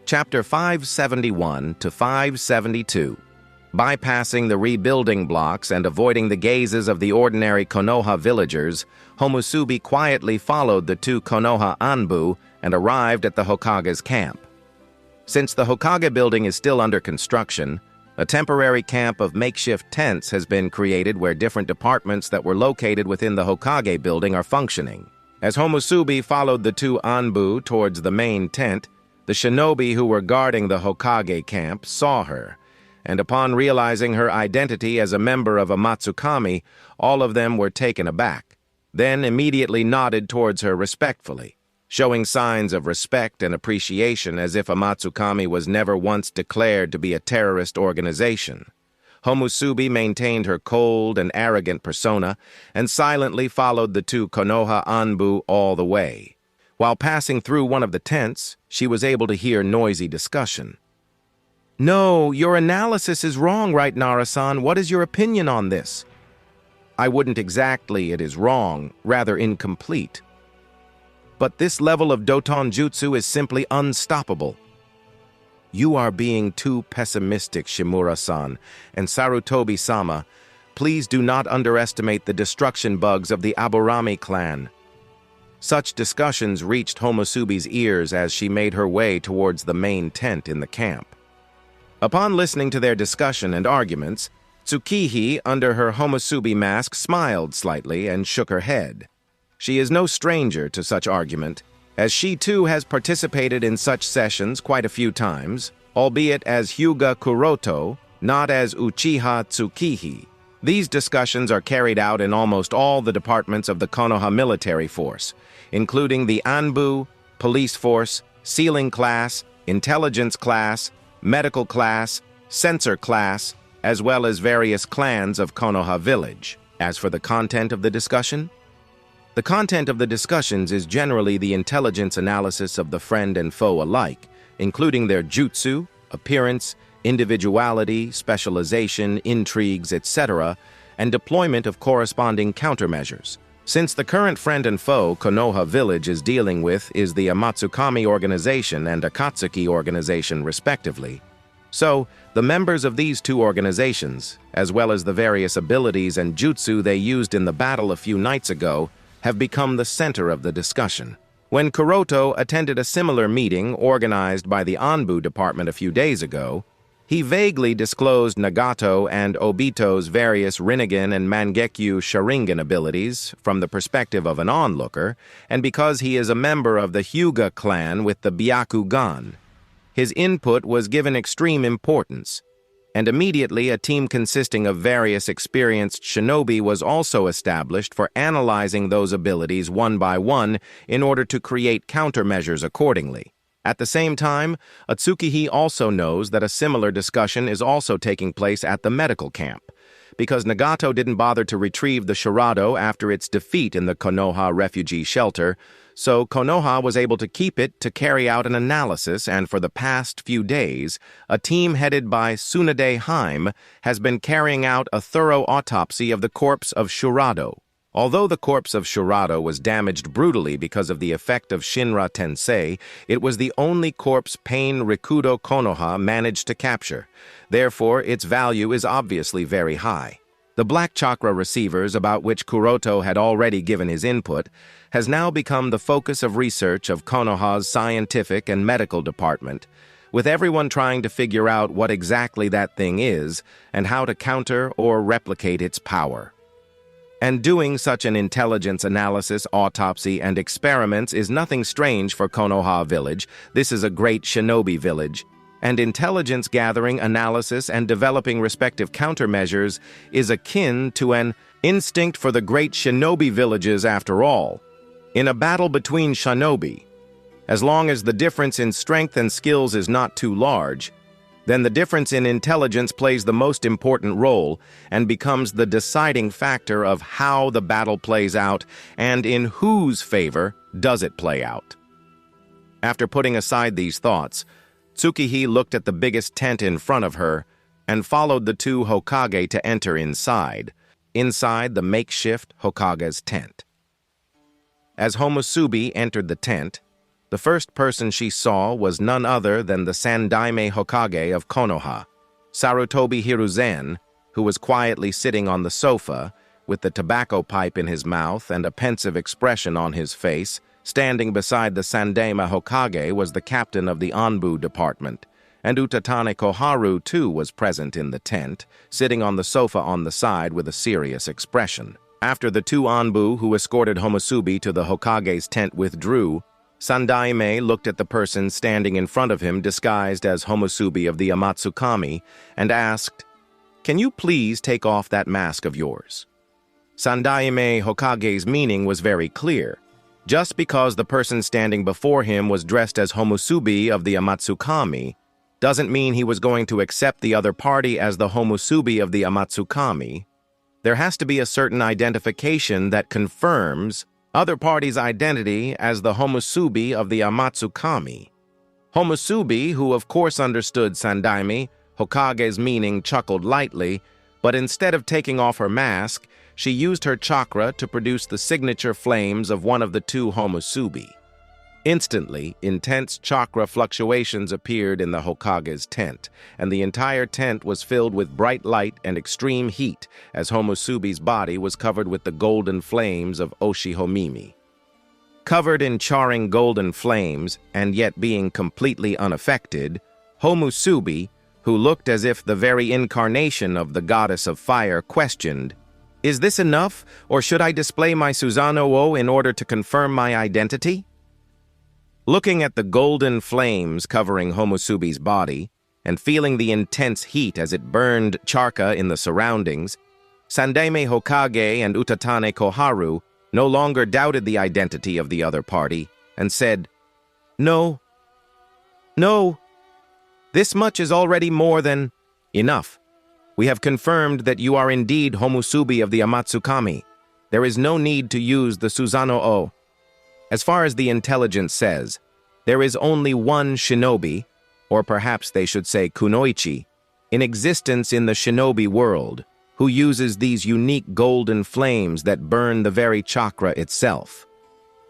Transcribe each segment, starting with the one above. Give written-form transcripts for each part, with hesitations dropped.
Chapter 571 to 572. Bypassing the rebuilding blocks and avoiding the gazes of the ordinary Konoha villagers, Homusubi quietly followed the two Konoha Anbu and arrived at the Hokage's camp. Since the Hokage building is still under construction, a temporary camp of makeshift tents has been created where different departments that were located within the Hokage building are functioning. As Homusubi followed the two Anbu towards the main tent, the shinobi who were guarding the Hokage camp saw her, and upon realizing her identity as a member of a Matsukami, all of them were taken aback, then immediately nodded towards her respectfully, showing signs of respect and appreciation as if a Matsukami was never once declared to be a terrorist organization. Homusubi maintained her cold and arrogant persona and silently followed the two Konoha Anbu all the way. While passing through one of the tents, she was able to hear noisy discussion. "No, your analysis is wrong, right, Nara-san? What is your opinion on this?" "I wouldn't exactly it is wrong, rather incomplete. But this level of Doton Jutsu is simply unstoppable." "You are being too pessimistic, Shimura-san, and Sarutobi-sama. Please do not underestimate the destruction bugs of the Aburami clan." Such discussions reached Homusubi's ears as she made her way towards the main tent in the camp. Upon listening to their discussion and arguments, Tsukihi, under her Homusubi mask, smiled slightly and shook her head. She is no stranger to such argument, as she too has participated in such sessions quite a few times, albeit as Hyuga Kuroto, not as Uchiha Tsukihi. These discussions are carried out in almost all the departments of the Konoha military force, including the Anbu, police force, sealing class, intelligence class, medical class, censor class, as well as various clans of Konoha village. As for the content of the discussion, the content of the discussions is generally the intelligence analysis of the friend and foe alike, including their jutsu, appearance, individuality, specialization, intrigues, etc., and deployment of corresponding countermeasures. Since the current friend and foe Konoha village is dealing with is the Amatsukami organization and Akatsuki organization respectively, so the members of these two organizations, as well as the various abilities and jutsu they used in the battle a few nights ago, have become the center of the discussion. When Kuroto attended a similar meeting organized by the Anbu department a few days ago, he vaguely disclosed Nagato and Obito's various rinnegan and Mangekyu Sharingan abilities from the perspective of an onlooker, and because he is a member of the Hyuga clan with the Byakugan. His input was given extreme importance, and immediately a team consisting of various experienced shinobi was also established for analyzing those abilities one by one in order to create countermeasures accordingly. At the same time, Atsukihi also knows that a similar discussion is also taking place at the medical camp, because Nagato didn't bother to retrieve the Shirado after its defeat in the Konoha refugee shelter, so Konoha was able to keep it to carry out an analysis, and for the past few days, a team headed by Tsunade Haim has been carrying out a thorough autopsy of the corpse of Shirado. Although the corpse of Shirado was damaged brutally because of the effect of Shinra Tensei, it was the only corpse Pain Rikudo Konoha managed to capture. Therefore, its value is obviously very high. The Black Chakra receivers, about which Kuroto had already given his input, has now become the focus of research of Konoha's scientific and medical department, with everyone trying to figure out what exactly that thing is and how to counter or replicate its power. And doing such an intelligence analysis, autopsy, and experiments is nothing strange for Konoha village. This is a great shinobi village. And intelligence gathering, analysis, and developing respective countermeasures is akin to an instinct for the great shinobi villages after all. In a battle between shinobi, as long as the difference in strength and skills is not too large, then the difference in intelligence plays the most important role and becomes the deciding factor of how the battle plays out and in whose favor does it play out. After putting aside these thoughts, Tsukihi looked at the biggest tent in front of her and followed the two Hokage to enter inside the makeshift Hokage's tent. As Homusubi entered the tent, The first person she saw was none other than the Sandaime Hokage of Konoha, Sarutobi Hiruzen, who was quietly sitting on the sofa, with the tobacco pipe in his mouth and a pensive expression on his face. Standing beside the Sandaime Hokage was the captain of the Anbu department, and Utatane Koharu too was present in the tent, sitting on the sofa on the side with a serious expression. After the two Anbu who escorted Homusubi to the Hokage's tent withdrew, Sandaime looked at the person standing in front of him disguised as Homusubi of the Amatsukami and asked, "Can you please take off that mask of yours?" Sandaime Hokage's meaning was very clear. Just because the person standing before him was dressed as Homusubi of the Amatsukami doesn't mean he was going to accept the other party as the Homusubi of the Amatsukami. There has to be a certain identification that confirms other party's identity as the Homusubi of the Amatsukami. Homusubi, who of course understood Sandaime Hokage's meaning, chuckled lightly, but instead of taking off her mask, she used her chakra to produce the signature flames of one of the two Homusubi. Instantly, intense chakra fluctuations appeared in the Hokage's tent, and the entire tent was filled with bright light and extreme heat as Homusubi's body was covered with the golden flames of Oshihomimi. Covered in charring golden flames, and yet being completely unaffected, Homusubi, who looked as if the very incarnation of the goddess of fire, questioned, "Is this enough, or should I display my Susanoo in order to confirm my identity?" Looking at the golden flames covering Homusubi's body, and feeling the intense heat as it burned charka in the surroundings, Sandaime Hokage and Utatane Koharu no longer doubted the identity of the other party, and said, "No, no, this much is already more than enough. We have confirmed that you are indeed Homusubi of the Amatsukami. There is no need to use the Susanoo. As far as the intelligence says, there is only one shinobi, or perhaps they should say kunoichi, in existence in the shinobi world, who uses these unique golden flames that burn the very chakra itself.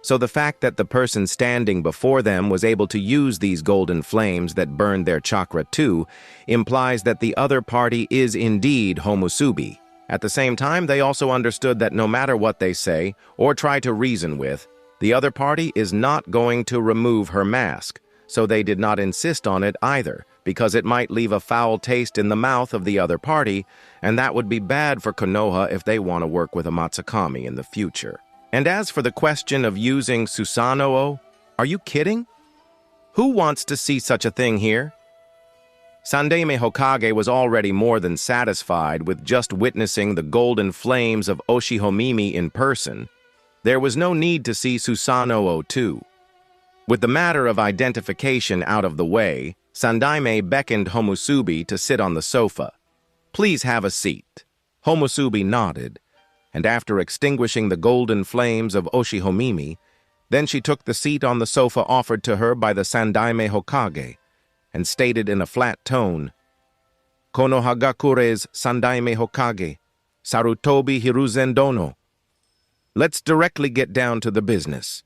So the fact that the person standing before them was able to use these golden flames that burned their chakra too implies that the other party is indeed Homusubi. At the same time, they also understood that no matter what they say or try to reason with, the other party is not going to remove her mask, so they did not insist on it either, because it might leave a foul taste in the mouth of the other party, and that would be bad for Konoha if they want to work with Amatsukami in the future. And as for the question of using Susanoo, are you kidding? Who wants to see such a thing here? Sandaime Hokage was already more than satisfied with just witnessing the golden flames of Oshihomimi in person. There was no need to see Susanoo too. With the matter of identification out of the way, Sandaime beckoned Homusubi to sit on the sofa. "Please have a seat." Homusubi nodded, and after extinguishing the golden flames of Oshihomimi, then she took the seat on the sofa offered to her by the Sandaime Hokage, and stated in a flat tone, "Konohagakure's Sandaime Hokage, Sarutobi Hiruzen Dono. Let's directly get down to the business.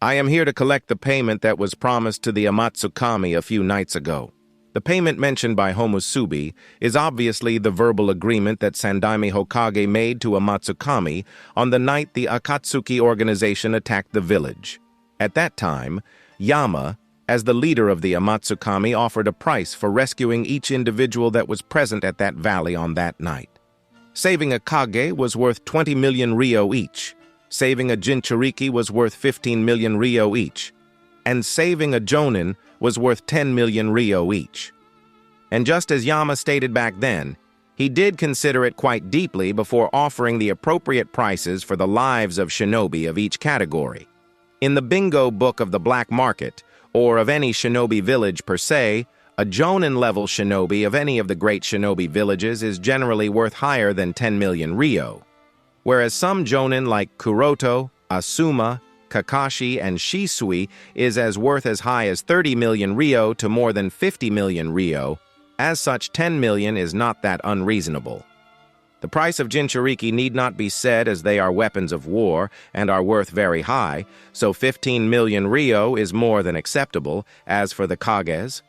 I am here to collect the payment that was promised to the Amatsukami a few nights ago. The payment mentioned by Homusubi is obviously the verbal agreement that Sandaime Hokage made to Amatsukami on the night the Akatsuki organization attacked the village. At that time, Yama, as the leader of the Amatsukami, offered a price for rescuing each individual that was present at that valley on that night. Saving a Kage was worth 20 million ryo each. Saving a Jinchuriki was worth 15 million ryo each. And saving a Jonin was worth 10 million ryo each. And just as Yama stated back then, he did consider it quite deeply before offering the appropriate prices for the lives of shinobi of each category. In the bingo book of the black market, or of any shinobi village per se, a Jonin-level shinobi of any of the great shinobi villages is generally worth higher than 10 million ryo. Whereas some Jonin like Kuroto, Asuma, Kakashi, and Shisui is worth as high as 30 million ryo to more than 50 million ryo. As such, 10 million is not that unreasonable. The price of jinchuriki need not be said, as they are weapons of war and are worth very high, so 15 million ryo is more than acceptable. As for the kages,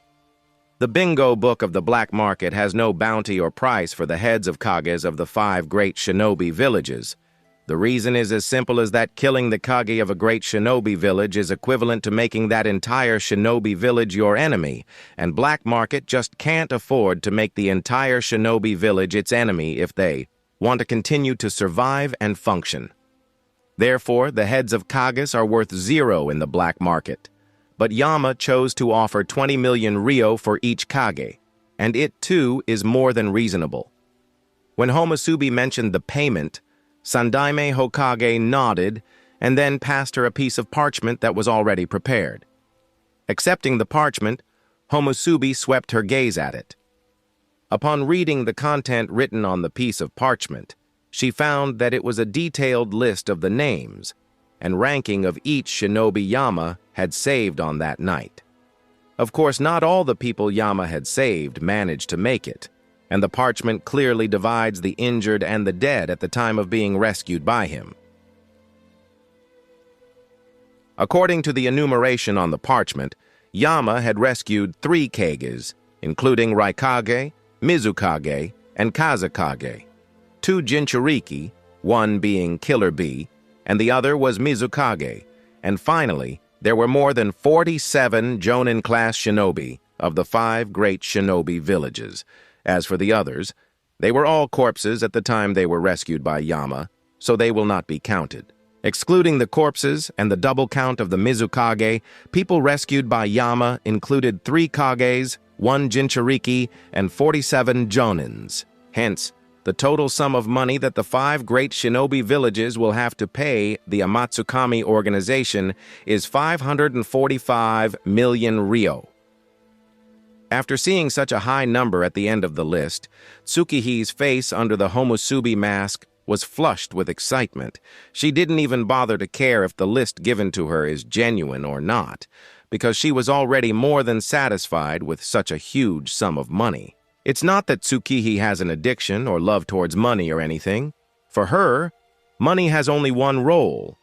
the bingo book of the black market has no bounty or price for the heads of kages of the 5 great shinobi villages. The reason is as simple as that killing the kage of a great shinobi village is equivalent to making that entire shinobi village your enemy, and black market just can't afford to make the entire shinobi village its enemy if they want to continue to survive and function. Therefore, the heads of kages are worth 0 in the black market. But Yama chose to offer 20 million ryo for each kage, and it too is more than reasonable. When Homusubi mentioned the payment, Sandaime Hokage nodded and then passed her a piece of parchment that was already prepared. Accepting the parchment, Homusubi swept her gaze at it. Upon reading the content written on the piece of parchment, she found that it was a detailed list of the names and ranking of each shinobi Yama had saved on that night. Of course, not all the people Yama had saved managed to make it, and the parchment clearly divides the injured and the dead at the time of being rescued by him. According to the enumeration on the parchment, Yama had rescued 3 kages, including Raikage, Mizukage, and Kazekage, 2 jinchuriki, one being Killer Bee, and the other was Mizukage, and finally, there were more than 47 Jonin-class shinobi of the 5 great shinobi villages. As for the others, they were all corpses at the time they were rescued by Yama, so they will not be counted. Excluding the corpses and the double count of the Mizukage, people rescued by Yama included 3 kages, 1 jinchuriki, and 47 jonins. Hence, the total sum of money that the 5 great shinobi villages will have to pay the Amatsukami organization is 545 million ryo. After seeing such a high number at the end of the list, Tsukihi's face under the Homusubi mask was flushed with excitement. She didn't even bother to care if the list given to her is genuine or not, because she was already more than satisfied with such a huge sum of money. It's not that Tsukihi has an addiction or love towards money or anything. For her, money has only one role,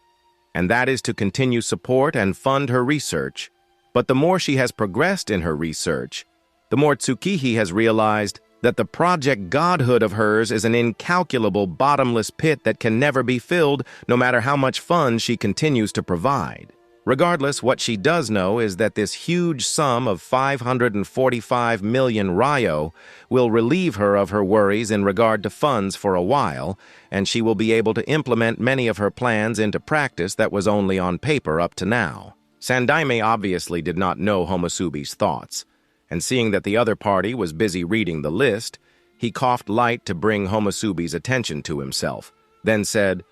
and that is to continue support and fund her research. But the more she has progressed in her research, the more Tsukihi has realized that the project godhood of hers is an incalculable bottomless pit that can never be filled, no matter how much funds she continues to provide. Regardless, what she does know is that this huge sum of 545 million ryo will relieve her of her worries in regard to funds for a while, and she will be able to implement many of her plans into practice that was only on paper up to now. Sandaime obviously did not know Homusubi's thoughts, and seeing that the other party was busy reading the list, he coughed light to bring Homusubi's attention to himself, then said,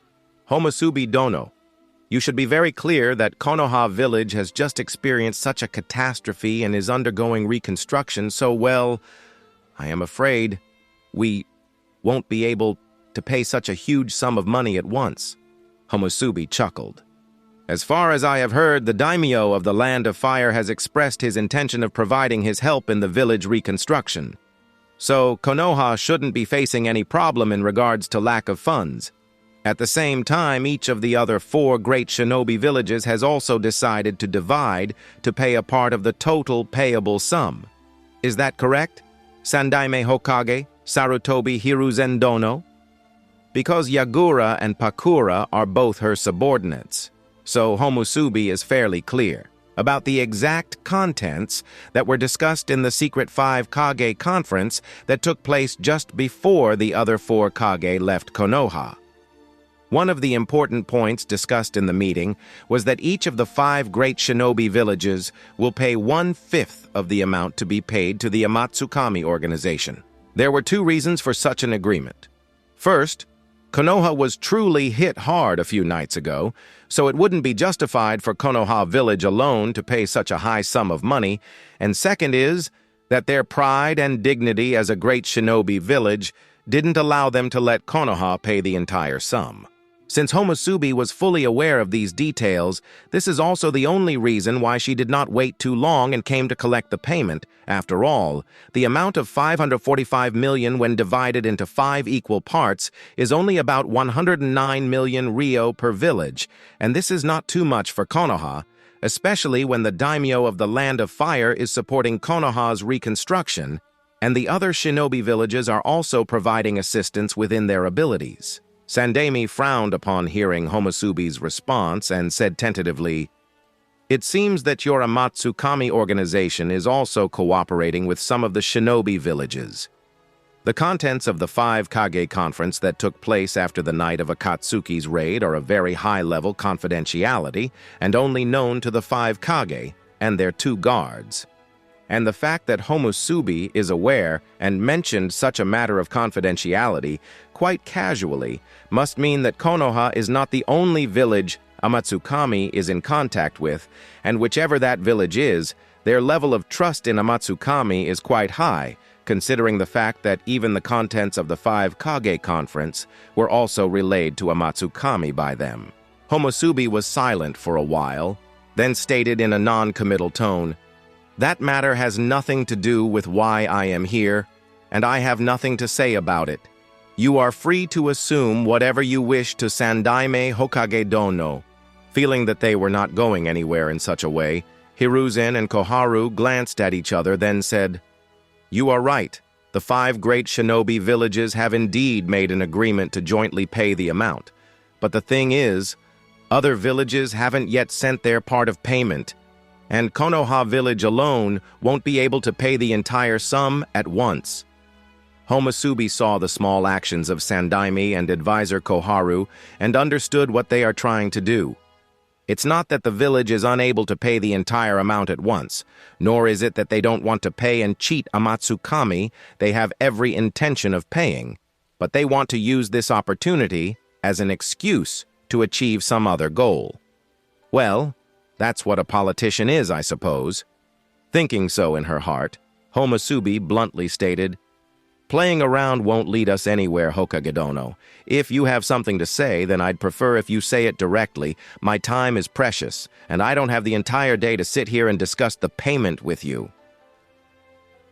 "Homusubi Dono, you should be very clear that Konoha village has just experienced such a catastrophe and is undergoing reconstruction, so well, I am afraid we won't be able to pay such a huge sum of money at once." Homusubi chuckled. "As far as I have heard, the daimyo of the Land of Fire has expressed his intention of providing his help in the village reconstruction. So Konoha shouldn't be facing any problem in regards to lack of funds. At the same time, each of the other 4 great shinobi villages has also decided to divide to pay a part of the total payable sum. Is that correct, Sandaime Hokage, Sarutobi Hiruzen Dono? Because Yagura and Pakura are both her subordinates, so Homusubi is fairly clear about the exact contents that were discussed in the secret 5 Kage conference that took place just before the other 4 Kage left Konoha. One of the important points discussed in the meeting was that each of the 5 great shinobi villages will pay 1/5 of the amount to be paid to the Amatsukami organization. There were 2 reasons for such an agreement. First, Konoha was truly hit hard a few nights ago, so it wouldn't be justified for Konoha village alone to pay such a high sum of money, and second is that their pride and dignity as a great shinobi village didn't allow them to let Konoha pay the entire sum. Since Homusubi was fully aware of these details, this is also the only reason why she did not wait too long and came to collect the payment. After all, the amount of 545 million when divided into 5 equal parts is only about 109 million ryo per village, and this is not too much for Konoha, especially when the daimyo of the Land of Fire is supporting Konoha's reconstruction, and the other shinobi villages are also providing assistance within their abilities. Sandaime frowned upon hearing Homusubi's response and said tentatively, "It seems that your Amatsukami organization is also cooperating with some of the shinobi villages." The contents of the 5 Kage conference that took place after the night of Akatsuki's raid are of very high-level confidentiality and only known to the 5 Kage and their 2 guards. And the fact that Homusubi is aware and mentioned such a matter of confidentiality quite casually must mean that Konoha is not the only village Amatsukami is in contact with, and whichever that village is, their level of trust in Amatsukami is quite high, considering the fact that even the contents of the 5 Kage conference were also relayed to Amatsukami by them. Homusubi was silent for a while, then stated in a non-committal tone, "That matter has nothing to do with why I am here, and I have nothing to say about it. You are free to assume whatever you wish to Sandaime Hokage Dono." Feeling that they were not going anywhere in such a way, Hiruzen and Koharu glanced at each other, then said, "You are right. The 5 great shinobi villages have indeed made an agreement to jointly pay the amount. But the thing is, other villages haven't yet sent their part of payment, and Konoha village alone won't be able to pay the entire sum at once." Homusubi saw the small actions of Sandaime and advisor Koharu and understood what they are trying to do. It's not that the village is unable to pay the entire amount at once, nor is it that they don't want to pay and cheat Amatsukami. They have every intention of paying, but they want to use this opportunity as an excuse to achieve some other goal. Well, that's what a politician is, I suppose. Thinking so in her heart, Homusubi bluntly stated, "Playing around won't lead us anywhere, Hokage Dono. If you have something to say, then I'd prefer if you say it directly. My time is precious, and I don't have the entire day to sit here and discuss the payment with you."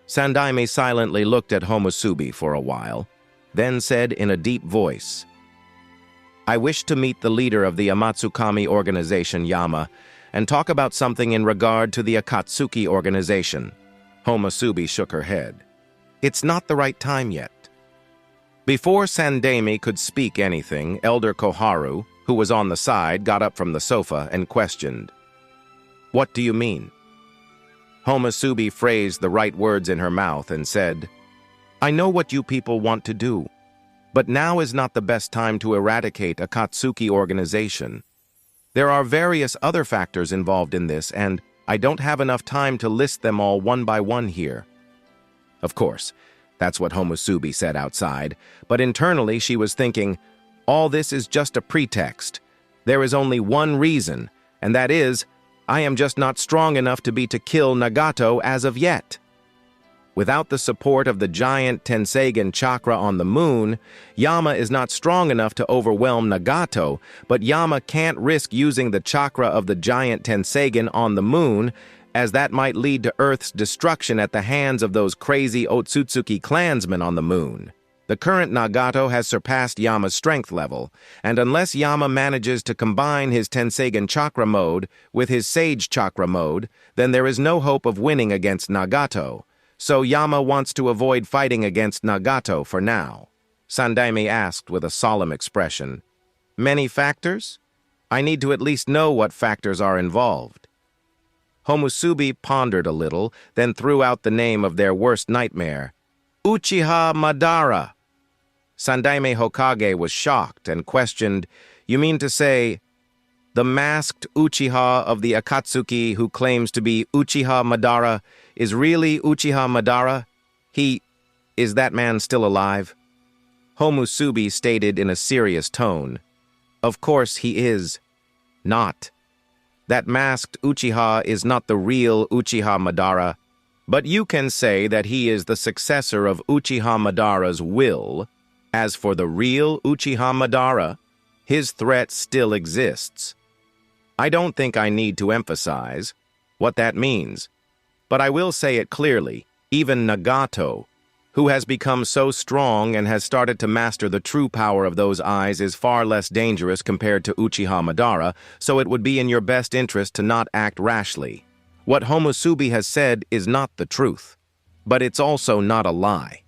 Sandaime silently looked at Homusubi for a while, then said in a deep voice, "I wish to meet the leader of the Amatsukami organization, Yama, and talk about something in regard to the Akatsuki organization." Homusubi shook her head. "It's not the right time yet." Before Sandaime could speak anything, Elder Koharu, who was on the side, got up from the sofa and questioned, "What do you mean?" Homusubi phrased the right words in her mouth and said, "I know what you people want to do, but now is not the best time to eradicate Akatsuki organization. There are various other factors involved in this, and I don't have enough time to list them all one by one here." Of course, that's what Homusubi said outside, but internally she was thinking, all this is just a pretext. There is only one reason, and that is, I am just not strong enough to be to kill Nagato as of yet. Without the support of the giant Tenseigan chakra on the moon, Yama is not strong enough to overwhelm Nagato, but Yama can't risk using the chakra of the giant Tenseigan on the moon, as that might lead to Earth's destruction at the hands of those crazy Otsutsuki clansmen on the moon. The current Nagato has surpassed Yama's strength level, and unless Yama manages to combine his Tenseigan chakra mode with his Sage chakra mode, then there is no hope of winning against Nagato. So Yama wants to avoid fighting against Nagato for now. Sandaime asked with a solemn expression. "Many factors? I need to at least know what factors are involved." Homusubi pondered a little, then threw out the name of their worst nightmare. "Uchiha Madara." Sandaime Hokage was shocked and questioned, "You mean to say, the masked Uchiha of the Akatsuki who claims to be Uchiha Madara is really Uchiha Madara? Is that man still alive?" Homusubi stated in a serious tone, "Of course he is not. That masked Uchiha is not the real Uchiha Madara, but you can say that he is the successor of Uchiha Madara's will. As for the real Uchiha Madara, his threat still exists. I don't think I need to emphasize what that means, but I will say it clearly. Even Nagato, who has become so strong and has started to master the true power of those eyes, is far less dangerous compared to Uchiha Madara, so it would be in your best interest to not act rashly. What Homusubi has said is not the truth, but it's also not a lie.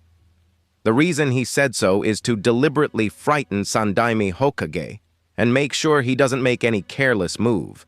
The reason he said so is to deliberately frighten Sandaime Hokage and make sure he doesn't make any careless move.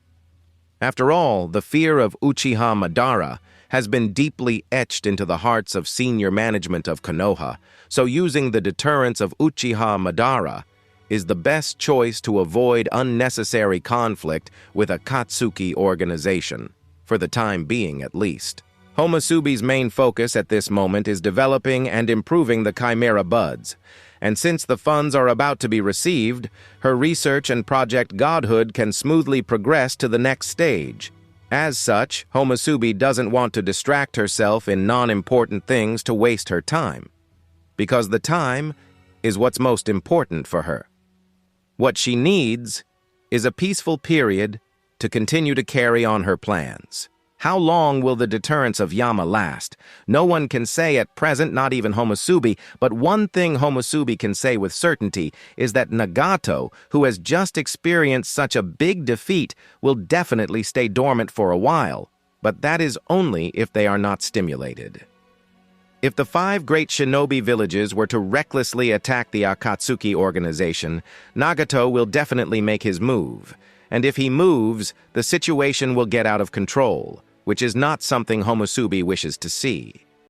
After all, the fear of Uchiha Madara has been deeply etched into the hearts of senior management of Konoha, so using the deterrence of Uchiha Madara is the best choice to avoid unnecessary conflict with a Katsuki organization, for the time being at least. Homusubi's main focus at this moment is developing and improving the Chimera buds, and since the funds are about to be received, her research and Project Godhood can smoothly progress to the next stage. As such, Homusubi doesn't want to distract herself in non-important things to waste her time, because the time is what's most important for her. What she needs is a peaceful period to continue to carry on her plans. How long will the deterrence of Yama last? No one can say at present, not even Homusubi, but one thing Homusubi can say with certainty is that Nagato, who has just experienced such a big defeat, will definitely stay dormant for a while, but that is only if they are not stimulated. If the 5 great shinobi villages were to recklessly attack the Akatsuki organization, Nagato will definitely make his move, and if he moves, the situation will get out of control, which is not something Homusubi wishes to see.